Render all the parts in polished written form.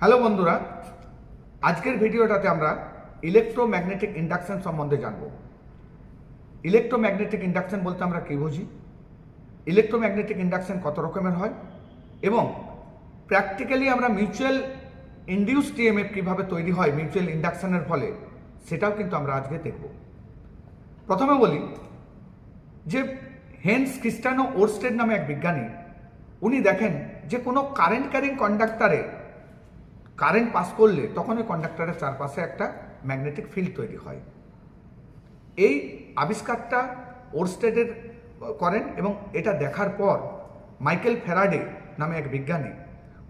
Hello বন্ধুরা, আজকের ভিডিওটাতে আমরা ইলেকট্রোম্যাগনেটিক ইন্ডাকশন সম্বন্ধে জানব। ইলেকট্রোম্যাগনেটিক ইন্ডাকশন বলতে আমরা কী বুঝি, ইলেকট্রোম্যাগনেটিক ইন্ডাকশন কত রকমের হয় এবং প্র্যাকটিক্যালি আমরা মিউচুয়াল ইনডিউসড ইএমএফ কীভাবে তৈরি হয় মিউচুয়াল ইন্ডাকশনের ফলে, সেটাও কিন্তু আমরা আজকে দেখব। প্রথমে বলি যে হেন্স ক্রিস্টিয়ানো ওরস্টেড নামে এক বিজ্ঞানী, উনি দেখেন যে কোনো কারেন্ট ক্যারিং কন্ডাক্টরে কারেন্ট পাস করলে তখন ওই কন্ডাক্টরের চারপাশে একটা ম্যাগনেটিক ফিল্ড তৈরি হয়। এই আবিষ্কারটা ওরস্টেডের করেন এবং এটা দেখার পর মাইকেল ফ্যারাডে নামে এক বিজ্ঞানী,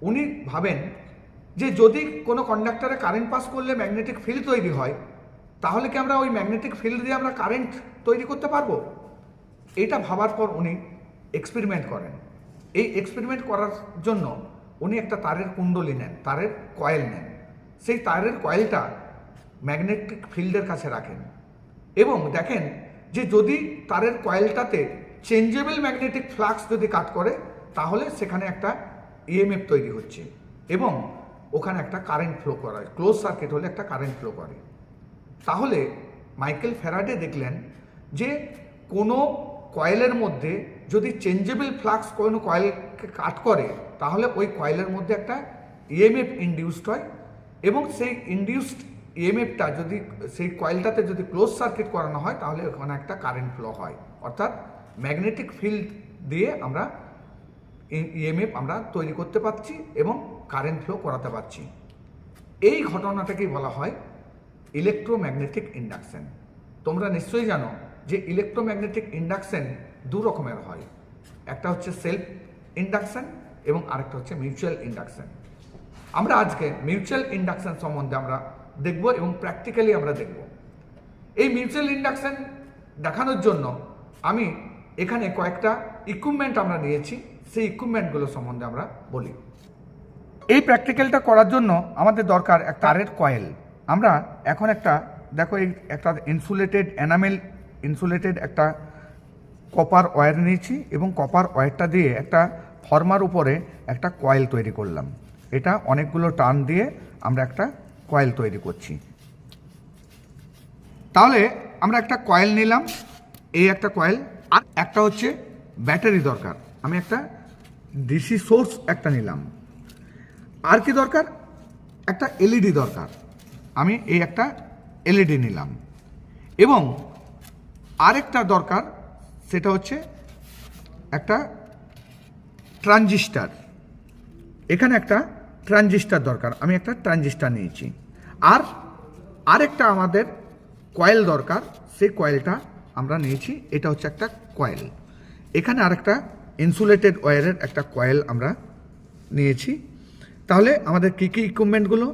উনি ভাবেন যে যদি কোনো কন্ডাক্টরে কারেন্ট পাস করলে ম্যাগনেটিক ফিল্ড তৈরি হয়, তাহলে কি আমরা ওই ম্যাগনেটিক ফিল্ড দিয়ে আমরা কারেন্ট তৈরি করতে পারবো? এটা ভাবার পর উনি এক্সপেরিমেন্ট করেন। এই এক্সপেরিমেন্ট করার জন্য উনি একটা তারের কুণ্ডলী নেন, তারের কয়েল নেন। সেই তারের কয়েলটা ম্যাগনেটিক ফিল্ডের কাছে রাখেন এবং দেখেন যে যদি তারের কয়েলটাতে চেঞ্জেবল ম্যাগনেটিক ফ্লাক্স যদি কাট করে, তাহলে সেখানে একটা ইএমএফ তৈরি হচ্ছে এবং ওখানে একটা কারেন্ট ফ্লো করায়, ক্লোজ সার্কিট হলে একটা কারেন্ট ফ্লো করে। তাহলে মাইকেল ফ্যারাডে দেখলেন যে কোনো কয়েলের মধ্যে যদি চেঞ্জেবল ফ্লাক্স কোনো কয়েলকে কাট করে, তাহলে ওই কয়েলের মধ্যে একটা ইএমএফ ইনডিউসড হয় এবং সেই ইনডিউসড ইএমএফটা যদি সেই কয়েলটাতে যদি ক্লোজ সার্কিট করানো হয়, তাহলে ওখানে একটা কারেন্ট ফ্লো হয়। অর্থাৎ ম্যাগনেটিক ফিল্ড দিয়ে আমরা ইএমএফ আমরা তৈরি করতে পারছি এবং কারেন্ট ফ্লো করাতে পারছি। এই ঘটনাটাকেই বলা হয় ইলেকট্রোম্যাগনেটিক ইন্ডাকশন। তোমরা নিশ্চয়ই জানো যে ইলেকট্রোম্যাগনেটিক ইন্ডাকশন দু রকমের হয়, একটা হচ্ছে সেলফ ইন্ডাকশন এবং আরেকটা হচ্ছে মিউচুয়াল ইন্ডাকশন। আমরা আজকে মিউচুয়াল ইন্ডাকশন সম্বন্ধে আমরা দেখব এবং প্র্যাকটিক্যালি আমরা দেখব। এই মিউচুয়াল ইন্ডাকশন দেখানোর জন্য আমি এখানে কয়েকটা ইকুইপমেন্ট আমরা নিয়েছি, সেই ইকুইপমেন্টগুলো সম্বন্ধে আমরা বলি। এই প্র্যাকটিক্যালটা করার জন্য আমাদের দরকার একটা তারের কয়েল। আমরা এখন একটা দেখো, এই একটা ইনসুলেটেড এনামেল ইনসুলেটেড একটা কপার ওয়্যার নিয়েছি এবং কপার ওয়্যারটা দিয়ে একটা ফর্মার উপরে একটা কয়েল তৈরি করলাম। এটা অনেকগুলো টার্ন দিয়ে আমরা একটা কয়েল তৈরি করছি। তাহলে আমরা একটা কয়েল নিলাম, এই একটা কয়েল, আর একটা হচ্ছে ব্যাটারি দরকার। আমি একটা ডিসি সোর্স একটা নিলাম। আর কি দরকার? একটা এলইডি দরকার। আমি এই একটা এলইডি নিলাম এবং আরেকটা দরকার, সেটা হচ্ছে একটা ট্রানজিস্টার। এখানে একটা ট্রানজিস্টার দরকার, আমি একটা ট্রানজিস্টার নিয়েছি। আর আরেকটা আমাদের কয়েল দরকার, সেই কয়েলটা আমরা নিয়েছি। এটা হচ্ছে একটা কয়েল। এখানে আরেকটা ইনসুলেটেড ওয়্যারের একটা কয়েল আমরা নিয়েছি। তাহলে আমাদের কী কী ইকুইপমেন্টগুলো,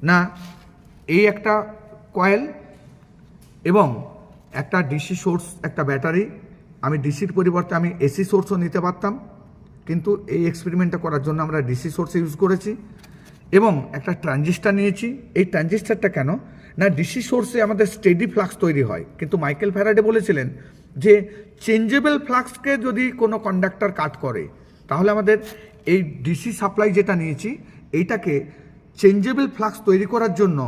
না এই একটা কয়েল এবং একটা ডিসি সোর্স, একটা ব্যাটারি। আমি ডিসির পরিবর্তে আমি এসি সোর্সও নিতে পারতাম, কিন্তু এই এক্সপেরিমেন্টটা করার জন্য আমরা ডিসি সোর্স ইউজ করেছি। এবং একটা ট্রানজিস্টার নিয়েছি। এই ট্রানজিস্টারটা কেন না, ডিসি সোর্সে আমাদের স্টেডি ফ্লাক্স তৈরি হয়, কিন্তু মাইকেল ফ্যারাডে বলেছিলেন যে চেঞ্জেবল ফ্লাক্সকে যদি কোনো কন্ডাক্টর কাট করে, তাহলে আমাদের এই ডিসি সাপ্লাই যেটা নিয়েছি, এইটাকে চেঞ্জেবল ফ্লাক্স তৈরি করার জন্য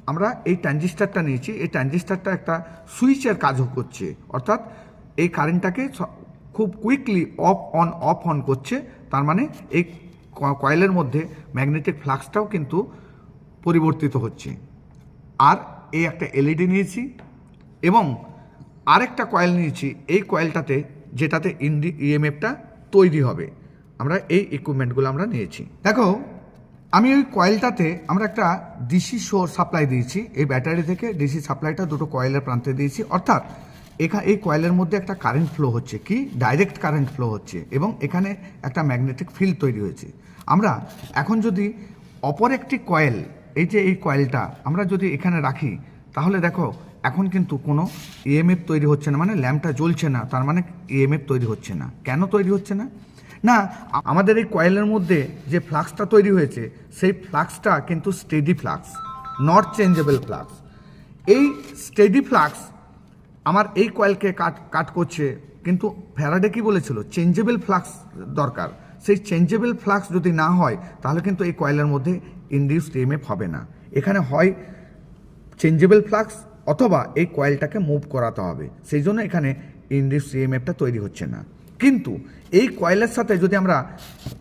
আমরা এই ট্রানজিস্টারটা নিয়েছি। এই ট্রানজিস্টারটা একটা সুইচের কাজও করছে, অর্থাৎ এই কারেন্টটাকে খুব কুইকলি অফ অন করছে। তার মানে এই কয়েলের মধ্যে ম্যাগনেটিক ফ্লাক্সটাও কিন্তু পরিবর্তিত হচ্ছে। আর এই একটা এলইডি নিয়েছি এবং আরেকটা কয়েল নিয়েছি, এই কয়েলটাতে যেটাতে ইএমএফটা তৈরি হবে। আমরা এই ইকুইপমেন্টগুলো আমরা নিয়েছি। দেখো, আমি ওই কয়েলটাতে আমরা একটা ডিসি সাপ্লাই দিয়েছি। এই ব্যাটারি থেকে ডিসি সাপ্লাইটা দুটো কয়েলের প্রান্তে দিয়েছি, অর্থাৎ এই কয়েলের মধ্যে একটা কারেন্ট ফ্লো হচ্ছে, কি ডাইরেক্ট কারেন্ট ফ্লো হচ্ছে এবং এখানে একটা ম্যাগনেটিক ফিল্ড তৈরি হয়েছে। আমরা এখন যদি অপর একটি কয়েল, এই যে এই কয়েলটা আমরা যদি এখানে রাখি, তাহলে দেখো এখন কিন্তু কোনো ইএমএফ তৈরি হচ্ছে না, মানে ল্যাম্পটা জ্বলছে না, তার মানে ইএমএফ তৈরি হচ্ছে না। কেন তৈরি হচ্ছে না? না, আমাদের এই কয়েলের মধ্যে যে ফ্লাক্সটা তৈরি হয়েছে, সেই ফ্লাক্সটা কিন্তু steady flux, not changeable flux. এই স্টেডি ফ্লাক্স আমার এই কয়েলকে কাট করছে, কিন্তু ফ্যারাডে কি বলেছিল, চেঞ্জেবল ফ্লাক্স দরকার। সেই চেঞ্জেবল ফ্লাক্স যদি না হয়, তাহলে কিন্তু এই কয়েলের মধ্যে ইনডিউসড ইএমএফ হবে না। এখানে হয় চেঞ্জেবল ফ্লাক্স অথবা এই কয়েলটাকে মুভ করাতে হবে, সেই জন্য এখানে ইনডিউসড ইএমএফটা তৈরি হচ্ছে না। কিন্তু এই কয়েলের সাথে যদি আমরা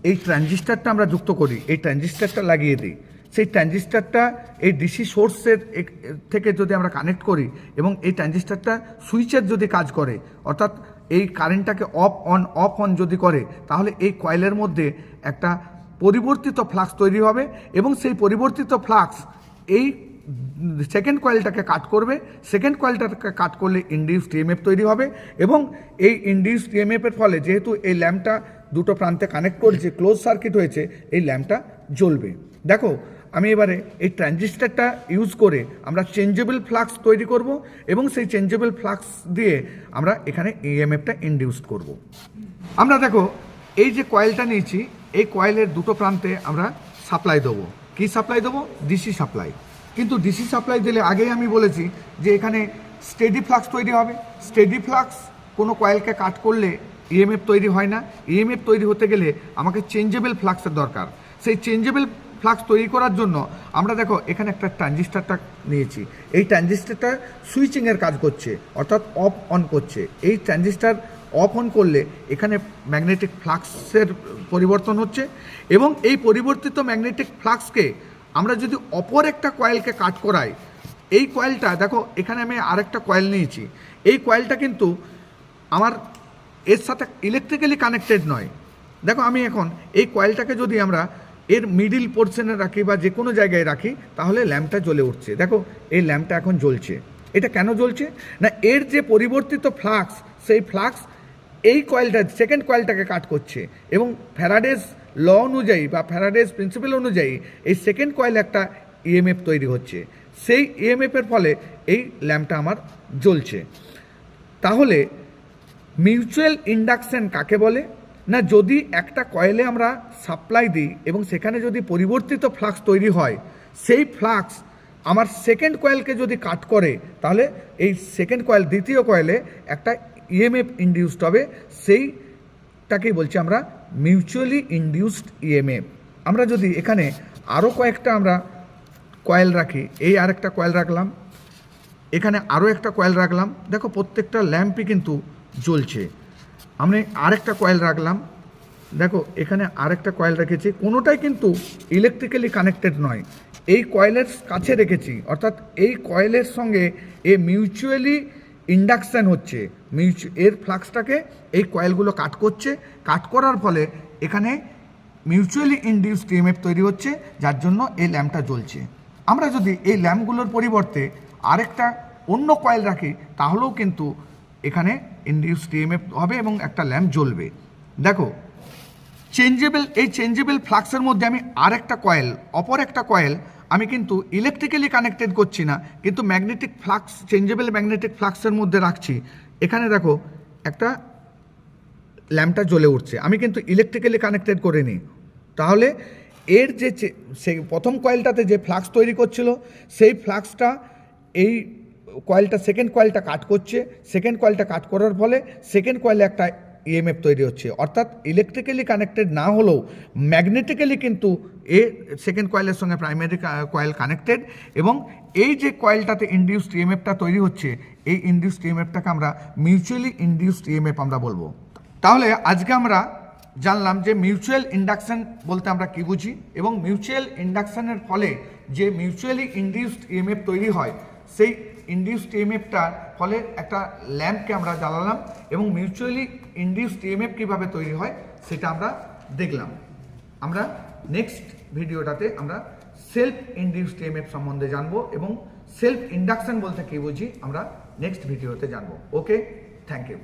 এই ট্রানজিস্টারটা আমরা যুক্ত করি, এই ট্রানজিস্টারটা লাগিয়ে দিই, সেই ট্রানজিস্টারটা এই ডিসি সোর্সের থেকে যদি আমরা কানেক্ট করি এবং এই ট্রানজিস্টারটা সুইচের যদি কাজ করে, অর্থাৎ এই কারেন্টটাকে অফ অন যদি করে, তাহলে এই কয়েলের মধ্যে একটা পরিবর্তিত ফ্লাক্স তৈরি হবে এবং সেই পরিবর্তিত ফ্লাক্স এই সেকেন্ড কয়েলটাকে কাট করবে। সেকেন্ড কয়েলটাকে কাট করলে ইনডিউসড ইএমএফ তৈরি হবে এবং এই ইনডিউসড ইএমএফের ফলে যেহেতু এই ল্যাম্পটা দুটো প্রান্তে কানেক্ট করেছে, ক্লোজ সার্কিট হয়েছে, এই ল্যাম্পটা জ্বলবে। দেখো আমি এবারে এই ট্রানজিস্টারটা ইউজ করে আমরা চেঞ্জেবল ফ্লাক্স তৈরি করব এবং সেই চেঞ্জেবল ফ্লাক্স দিয়ে আমরা এখানে ইএমএফটা ইনডিউসড করব। আমরা দেখো এই যে কয়েলটা নিয়েছি, এই কয়েলের দুটো প্রান্তে আমরা সাপ্লাই দেবো। কি সাপ্লাই দেবো? DC supply. কিন্তু ডিসি সাপ্লাই দিলে আগেই আমি বলেছি যে এখানে স্টেডি ফ্লাক্স তৈরি হবে। স্টেডি ফ্লাক্স কোনো কয়েলকে কাট করলে ইএমএফ তৈরি হয় না। ইএমএফ তৈরি হতে গেলে আমাকে চেঞ্জেবল ফ্লাক্সের দরকার। সেই চেঞ্জেবল ফ্লাক্স তৈরি করার জন্য আমরা দেখো এখানে একটা ট্রানজিস্টারটা নিয়েছি। এই ট্রানজিস্টারটা সুইচিংয়ের কাজ করছে, অর্থাৎ অফ অন করছে। এই ট্রানজিস্টার অফ অন করলে এখানে ম্যাগনেটিক ফ্লাক্সের পরিবর্তন হচ্ছে এবং এই পরিবর্তিত ম্যাগনেটিক ফ্লাক্সকে আমরা যদি অপর একটা কয়েলকে কাট করাই, এই কয়েলটা দেখো এখানে আমি আরেকটা কয়েল নিয়েছি। এই কয়েলটা কিন্তু আমার এর সাথে ইলেকট্রিক্যালি কানেক্টেড নয়। দেখো আমি এখন এই কয়েলটাকে যদি আমরা এর মিডিল পোর্শনে রাখি বা যে কোনো জায়গায় রাখি, তাহলে ল্যাম্পটা জ্বলে উঠছে। দেখো এই ল্যাম্পটা এখন জ্বলছে। এটা কেন জ্বলছে না, এর যে পরিবর্তিত ফ্লাক্স, সেই ফ্লাক্স এই কয়েলটা সেকেন্ড কয়েলটাকে কাট করছে এবং ফ্যারাডেজ ল অনুযায়ী বা ফ্যারাডেজ প্রিন্সিপাল অনুযায়ী এই সেকেন্ড কয়েল একটা ইএমএফ তৈরি হচ্ছে। সেই ইএমএফের ফলে এই ল্যাম্পটা আমার জ্বলছে। তাহলে মিউচুয়াল ইন্ডাকশন কাকে বলে না, যদি একটা কয়েলে আমরা সাপ্লাই দিই এবং সেখানে যদি পরিবর্তিত ফ্লাক্স তৈরি হয়, সেই ফ্লাক্স আমার সেকেন্ড কয়েলকে যদি কাট করে, তাহলে এই সেকেন্ড কয়েল দ্বিতীয় কয়েলে একটা ইএমএফ ইনডিউসড হবে। সেইটাকেই বলছি আমরা মিউচুয়ালি ইনডিউসড ইএমএফ। আমরা যদি এখানে আরও কয়েকটা আমরা কয়েল রাখি, এই আরেকটা কয়েল রাখলাম, এখানে আরও একটা কয়েল রাখলাম, দেখো প্রত্যেকটা ল্যাম্পই কিন্তু জ্বলছে। আমি আরেকটা কয়েল রাখলাম, দেখো এখানে আরেকটা কয়েল রেখেছি, কোনোটাই কিন্তু ইলেকট্রিক্যালি কানেক্টেড নয়। এই কয়েলের কাছে রেখেছি, অর্থাৎ এই কয়েলের সঙ্গে এ মিউচুয়ালি ইন্ডাকশান হচ্ছে। এর ফ্লাক্সটাকে এই কয়েলগুলো কাট করছে, কাট করার ফলে এখানে মিউচুয়ালি ইনডিউসড ইএমএফ তৈরি হচ্ছে, যার জন্য এই ল্যাম্পটা জ্বলছে। আমরা যদি এই ল্যাম্পগুলোর পরিবর্তে আরেকটা অন্য কয়েল রাখি, তাহলেও কিন্তু এখানে ইনডিউসড ইএমএফ হবে এবং একটা ল্যাম্প জ্বলবে। দেখো এই চেঞ্জেবল ফ্লাক্সের মধ্যে আমি আরেকটা কয়েল, অপর একটা কয়েল আমি কিন্তু ইলেকট্রিক্যালি কানেক্টেড করছি না, কিন্তু ম্যাগনেটিক ফ্লাক্স, চেঞ্জেবল ম্যাগনেটিক ফ্লাক্সের মধ্যে রাখছি। এখানে দেখো একটা ল্যাম্পটা জ্বলে উঠছে, আমি কিন্তু ইলেকট্রিক্যালি কানেক্টেড করিনি। তাহলে এর যে সেই প্রথম কয়েলটাতে যে ফ্লাক্স তৈরি করছিল, সেই ফ্লাক্সটা এই কয়েলটা সেকেন্ড কয়েলটা কাট করছে। সেকেন্ড কয়েলটা কাট করার ফলে সেকেন্ড কয়েলে একটা ইএমএফ তৈরি হচ্ছে, অর্থাৎ ইলেকট্রিক্যালি কানেক্টেড না হলেও ম্যাগনেটিক্যালি কিন্তু সেকেন্ড কয়েলের সঙ্গে প্রাইমারি কয়েল কানেক্টেড এবং এই যে কয়েলটাতে ইনডিউসড ইএমএফটা তৈরি হচ্ছে, এই ইনডিউসড ইএমএফটাকে আমরা মিউচুয়ালি ইনডিউসড ইএমএফ আমরা বলবো। তাহলে আজকে আমরা জানলাম যে মিউচুয়াল ইন্ডাকশন বলতে আমরা কী বুঝি এবং মিউচুয়াল ইন্ডাকশনের ফলে যে মিউচুয়ালি ইনডিউসড ইএমএফ তৈরি হয়, সেই ইনডিউসড ইএমএফটার ফলে একটা ল্যাম্পকে আমরা জ্বালালাম এবং মিউচুয়ালি ইনডিউসড ইএমএফ কীভাবে তৈরি হয় সেটা আমরা দেখলাম। আমরা নেক্সট ভিডিওটাতে আমরা সেলফ ইনডিউসড ইএমএফ সম্বন্ধে জানবো এবং সেলফ ইন্ডাকশন বলতে কী বুঝি আমরা নেক্সট ভিডিওতে জানবো। ওকে, থ্যাংক ইউ।